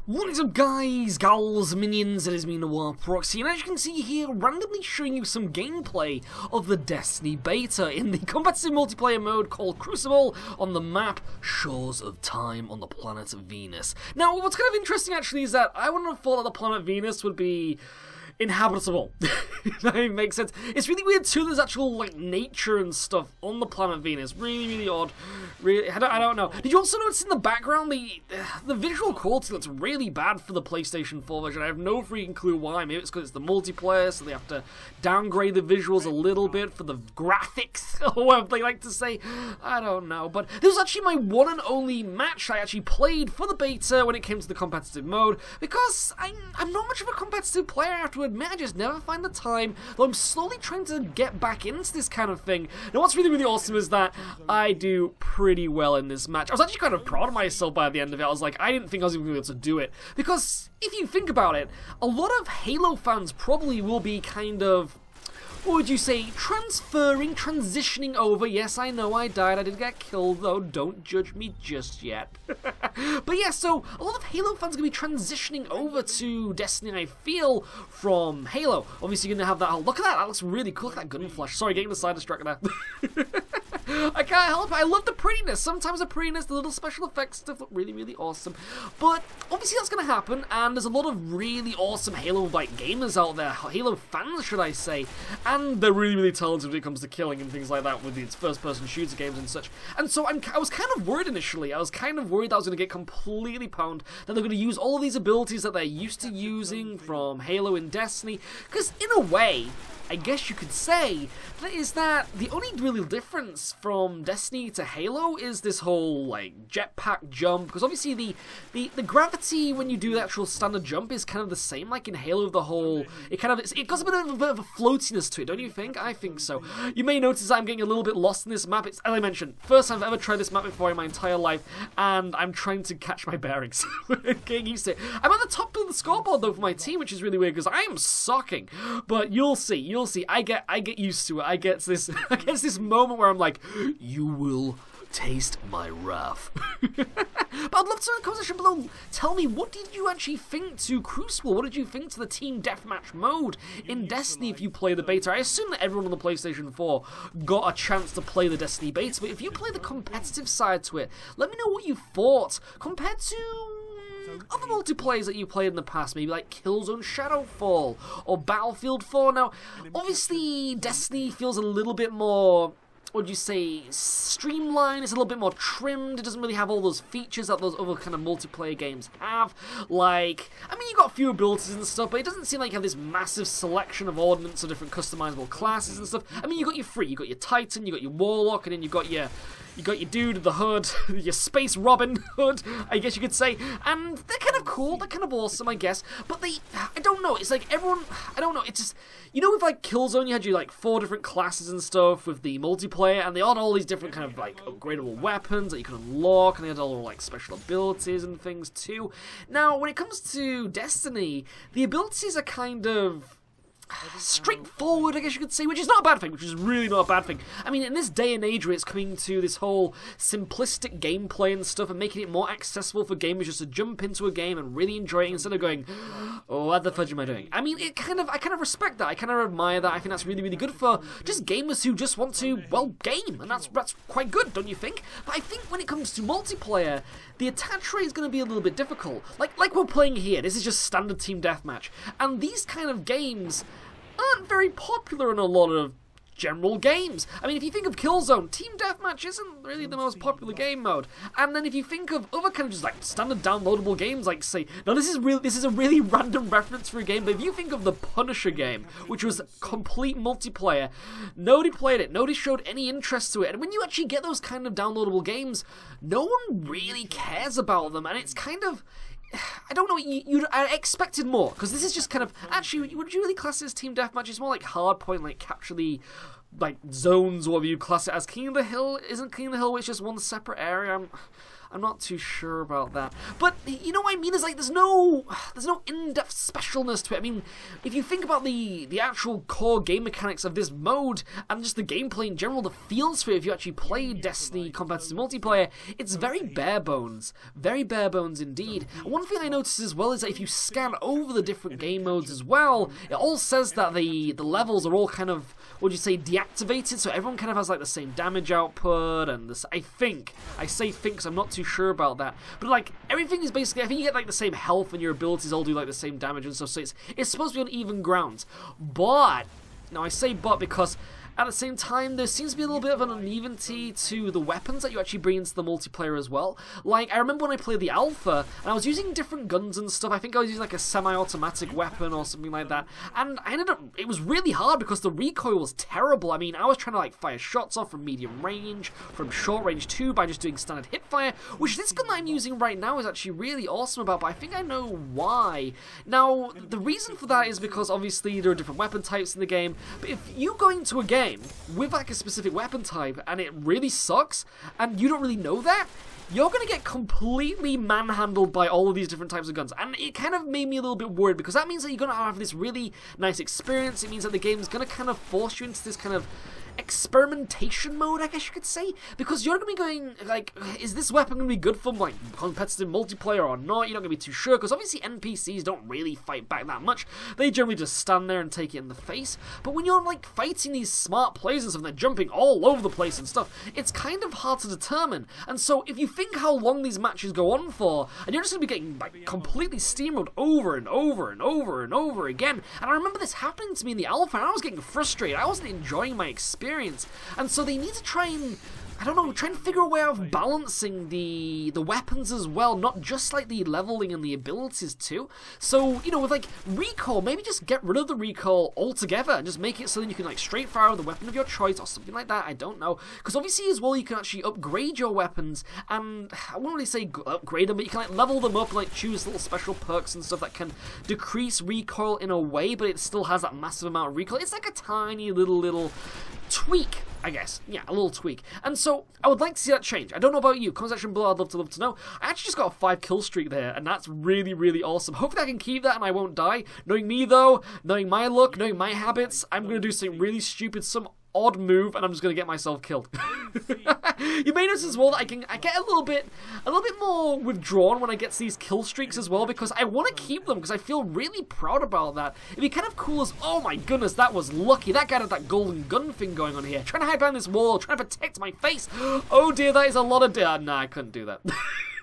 What is up, guys, gals, minions? It is me, Noir Proxy, and as you can see here, randomly showing you some gameplay of the Destiny beta in the competitive multiplayer mode called Crucible on the map Shores of Time on the planet Venus. Now, what's kind of interesting actually is that I wouldn't have thought that the planet Venus would be inhabitable. That makes sense. It's really weird too. There's actual like nature and stuff on the planet Venus. Really odd. Really, I don't know. Did you also notice in the background the visual quality looks really bad for the PlayStation 4 version? I have no freaking clue why. Maybe it's because it's the multiplayer, so they have to downgrade the visuals a little bit for the graphics, or whatever they like to say. I don't know. But this was actually my one and only match I actually played for the beta when it came to the competitive mode, because I'm not much of a competitive player, I have to admit. I just never find the time, though I'm slowly trying to get back into this kind of thing. Now what's really awesome is that I do pretty well in this match. I was actually kind of proud of myself by the end of it. I was like, I didn't think I was even going to be able to do it, because if you think about it, a lot of Halo fans probably will be kind of, what would you say, transitioning over. Yes, I know I died, I did get killed though, don't judge me just yet. But yeah, so a lot of Halo fans are going to be transitioning over to Destiny, I feel, from Halo. Obviously you're going to have that, oh, look at that looks really cool, look at that gun flash. Sorry, getting the side distracted there. I can't help it, I love the prettiness. Sometimes the prettiness, the little special effects stuff look really awesome. But obviously that's going to happen, and there's a lot of really awesome Halo-like gamers out there, Halo fans should I say, and they're really talented when it comes to killing and things like that with these first-person shooter games and such. And so I was kind of worried initially. I was kind of worried that I was going to get completely pwned, that they're going to use all of these abilities that they're used to using from Halo and Destiny, because in a way, I guess you could say, that the only real difference from Destiny to Halo is this whole, like, jetpack jump, because obviously the gravity when you do the actual standard jump is kind of the same, like in Halo, the whole, it got a bit of a floatiness to it, don't you think? I think so. You may notice I'm getting a little bit lost in this map. It's, as I mentioned, first time I've ever tried this map before in my entire life, and I'm trying to catch my bearings. Getting used to it. I'm at the top of the scoreboard though for my team, which is really weird, because I am sucking, but you'll see. I get used to it. I get this moment where I'm like, you will taste my wrath. But I'd love to know in the comment section below, tell me, what did you actually think to Crucible? What did you think to the team deathmatch mode in Destiny if you play the beta? I assume that everyone on the PlayStation 4 got a chance to play the Destiny beta, but if you play the competitive side to it, let me know what you thought compared to other multiplayers that you played in the past, maybe like Killzone Shadowfall or Battlefield 4. Now, obviously, Destiny feels a little bit more, what would you say, streamlined, it's a little bit more trimmed, it doesn't really have all those features that those other kind of multiplayer games have. Like, I mean, you got a few abilities and stuff, but it doesn't seem like you have this massive selection of ordnance of different customizable classes and stuff. I mean, you got your free, you got your Titan, you got your Warlock, and then you got your dude with the hood, your Space Robin hood, I guess you could say, and they're kind of cool, they're kind of awesome, I guess, but I don't know, it's like everyone, I don't know, it's just, you know, with like Killzone, you had your like 4 different classes and stuff with the multiplayer, and they had all these different kind of like upgradable weapons that you could unlock, and they had all like special abilities and things too. Now, when it comes to Destiny, the abilities are kind of straightforward, I guess you could say, which is not a bad thing, which is really not a bad thing. I mean, in this day and age where it's coming to this whole simplistic gameplay and stuff and making it more accessible for gamers just to jump into a game and really enjoy it instead of going, oh, what the fudge am I doing? I mean, I kind of respect that, I kind of admire that, I think that's really good for just gamers who just want to, well, game, and that's quite good, don't you think? But I think when it comes to multiplayer, the attach rate is going to be a little bit difficult. Like we're playing here, this is just standard team deathmatch, and these kind of games aren't very popular in a lot of general games. I mean, if you think of Killzone, Team Deathmatch isn't really the most popular game mode. And then if you think of other kind of just like standard downloadable games, like say, now this is a really random reference for a game, but if you think of the Punisher game, which was complete multiplayer, nobody played it, nobody showed any interest to it, and when you actually get those kind of downloadable games, no one really cares about them, and it's kind of, I don't know, I expected more, because this is just kind of, actually, would you really class this Team Deathmatch? It's more like hardpoint, like capture the, like, zones, or whatever you class it as. King of the Hill isn't King of the Hill, it's just one separate area. I'm not too sure about that. But you know what I mean? Is like there's no in-depth specialness to it. I mean, if you think about the actual core game mechanics of this mode and just the gameplay in general, the feels for it, if you actually play Destiny competitive multiplayer, it's very bare bones indeed. And one thing I noticed as well is that if you scan over the different game modes as well, it all says that the levels are all kind of, what would you say, deactivated, so everyone kind of has like the same damage output, and this, I say think because I'm not too sure about that, but like everything is basically, I think you get like the same health and your abilities all do like the same damage and stuff, so it's supposed to be on even grounds. But now I say but because at the same time, there seems to be a little bit of an unevenity to the weapons that you actually bring into the multiplayer as well. Like, I remember when I played the alpha, and I was using different guns and stuff. I think I was using like a semi-automatic weapon or something like that. And I ended up, it was really hard because the recoil was terrible. I mean, I was trying to like fire shots off from medium range, from short range too, by just doing standard hip fire, which this gun that I'm using right now is actually really awesome about, but I think I know why. Now, the reason for that is because obviously there are different weapon types in the game, but if you go into a game with like a specific weapon type and it really sucks and you don't really know that, you're going to get completely manhandled by all of these different types of guns. And it kind of made me a little bit worried because that means that you're going to have this really nice experience. It means that the game is going to kind of force you into this kind of experimentation mode, I guess you could say, because you're going to be going, like, is this weapon going to be good for, like, competitive multiplayer or not? You're not going to be too sure, because obviously NPCs don't really fight back that much. They generally just stand there and take it in the face, but when you're, like, fighting these smart players and stuff, and they're jumping all over the place and stuff, it's kind of hard to determine, and so if you think how long these matches go on for, and you're just going to be getting, like, completely steamrolled over and over and over and over again, and I remember this happening to me in the alpha, and I was getting frustrated. I wasn't enjoying my experience. And so they need to try and, I don't know, try and figure a way of balancing the weapons as well, not just like the leveling and the abilities too. So, you know, with like recoil, maybe just get rid of the recoil altogether and just make it so that you can like straight fire with the weapon of your choice or something like that. I don't know, because obviously as well you can actually upgrade your weapons, and I wouldn't really say upgrade them, but you can like level them up and like choose little special perks and stuff that can decrease recoil in a way, but it still has that massive amount of recoil. It's like a tiny little tweak, I guess. Yeah, a little tweak. And so, I would like to see that change. I don't know about you. Comment section below, I'd love to know. I actually just got a 5 kill streak there, and that's really, really awesome. Hopefully I can keep that and I won't die. Knowing me though, knowing my luck, knowing my habits, I'm going to do something really stupid, some odd move, and I'm just going to get myself killed. You may notice as well that I get a little bit more withdrawn when I get these kill streaks as well, because I want to keep them, because I feel really proud about that. It'd be kind of cool as, oh my goodness, that was lucky. That guy had that golden gun thing going on here. Trying to hide behind this wall, trying to protect my face. Oh dear, that is a lot of nah, I couldn't do that.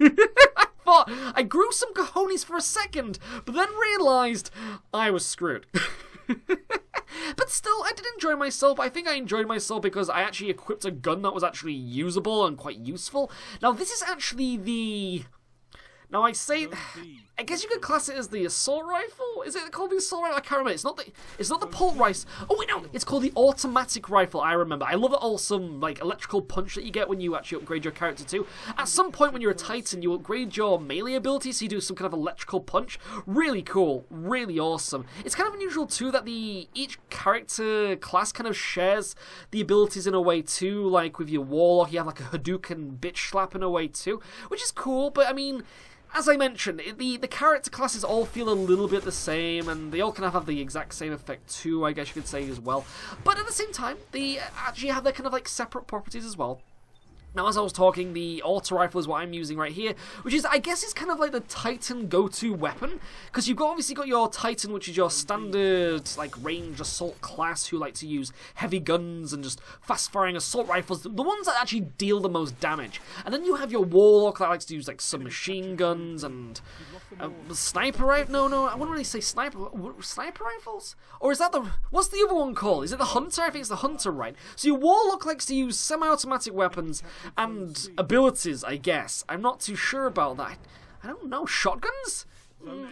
I thought I grew some cojones for a second, but then realized I was screwed. But still, I did enjoy myself. I think I enjoyed myself because I actually equipped a gun that was actually usable and quite useful. Now, this is actually the... Now, I guess you could class it as the assault rifle? Is it called the assault rifle? I can't remember. It's not the pulse rifle. Oh, wait, no. It's called the automatic rifle, I remember. I love the awesome, like, electrical punch that you get when you actually upgrade your character, too. At some point when you're a Titan, you upgrade your melee ability, so you do some kind of electrical punch. Really cool. Really awesome. It's kind of unusual, too, that each character class kind of shares the abilities in a way, too. Like, with your Warlock, you have, like, a Hadouken bitch slap in a way, too. Which is cool, but, I mean... As I mentioned, the character classes all feel a little bit the same, and they all kind of have the exact same effect too, I guess you could say as well. But at the same time, they actually have their kind of like separate properties as well. Now, as I was talking, the auto rifle is what I'm using right here, which is, I guess, is kind of like the Titan go-to weapon, because you've obviously got your Titan, which is your standard, like, range assault class, who like to use heavy guns and just fast-firing assault rifles, the ones that actually deal the most damage. And then you have your Warlock that likes to use, like, submachine guns and sniper rifle? No, I wouldn't really say sniper rifles? Or is that what's the other one called? Is it the Hunter? I think it's the Hunter, right? So your Warlock likes to use semi-automatic weapons and abilities, I guess. I'm not too sure about that. I don't know. Shotguns?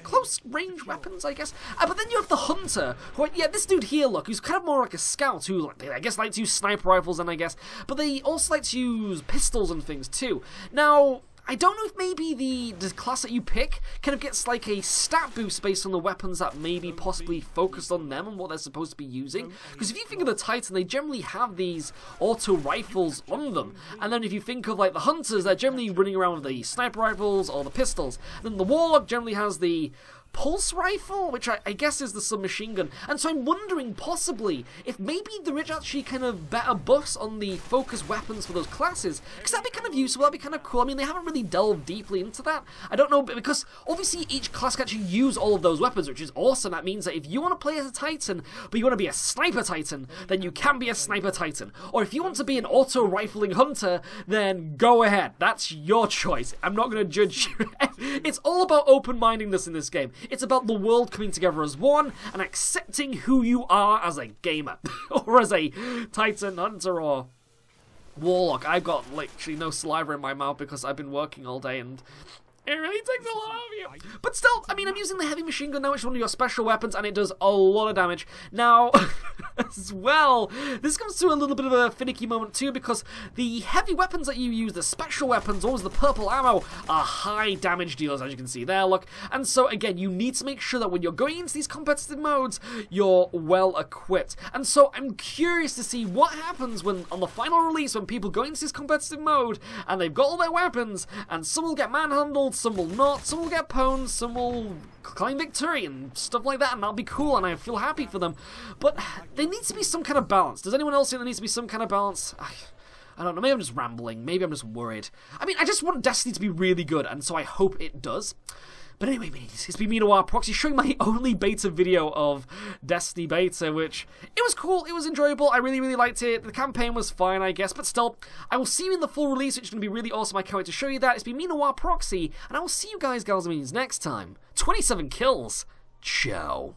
Close range weapons, I guess. But then you have the Hunter, who, yeah, this dude here, look, who's kind of more like a scout, who, I guess, like to use sniper rifles, and I guess, but they also like to use pistols and things, too. Now, I don't know if maybe the class that you pick kind of gets like a stat boost based on the weapons that maybe possibly focused on them and what they're supposed to be using. Because if you think of the Titan, they generally have these auto rifles on them. And then if you think of like the Hunters, they're generally running around with the sniper rifles or the pistols. And then the Warlock generally has the pulse rifle, which I guess is the submachine gun. And so I'm wondering possibly if maybe there is actually kind of better buffs on the focus weapons for those classes, because that'd be kind of useful, that'd be kind of cool. I mean, they haven't really delved deeply into that. I don't know, because obviously each class can actually use all of those weapons, which is awesome. That means that if you want to play as a Titan, but you want to be a Sniper Titan, then you can be a Sniper Titan. Or if you want to be an auto-rifling Hunter, then go ahead. That's your choice. I'm not going to judge you. It's all about open-mindedness in this game. It's about the world coming together as one and accepting who you are as a gamer or as a Titan, Hunter, or Warlock. I've got literally no saliva in my mouth because I've been working all day and it really takes a lot out of you. But still, I mean, I'm using the heavy machine gun now, which is one of your special weapons, and it does a lot of damage. Now, as well, this comes to a little bit of a finicky moment too, because the heavy weapons that you use, the special weapons, always the purple ammo, are high damage dealers, as you can see there, look. And so, again, you need to make sure that when you're going into these competitive modes, you're well equipped. And so, I'm curious to see what happens when, on the final release, when people go into this competitive mode, and they've got all their weapons, and some will get manhandled, some will not, some will get pwned, some will claim victory and stuff like that, and that'll be cool, and I feel happy for them. But there needs to be some kind of balance. Does anyone else think there needs to be some kind of balance? I don't know, maybe I'm just rambling, maybe I'm just worried. I mean, I just want Destiny to be really good, and so I hope it does. But anyway, it's been me, Noir Proxy, showing my only beta video of Destiny Beta, which, it was cool, it was enjoyable, I really, really liked it. The campaign was fine, I guess, but still, I will see you in the full release, which is going to be really awesome. I can't wait to show you that. It's been me, Noir Proxy, and I will see you guys, gals and minions, next time. 27 kills. Ciao.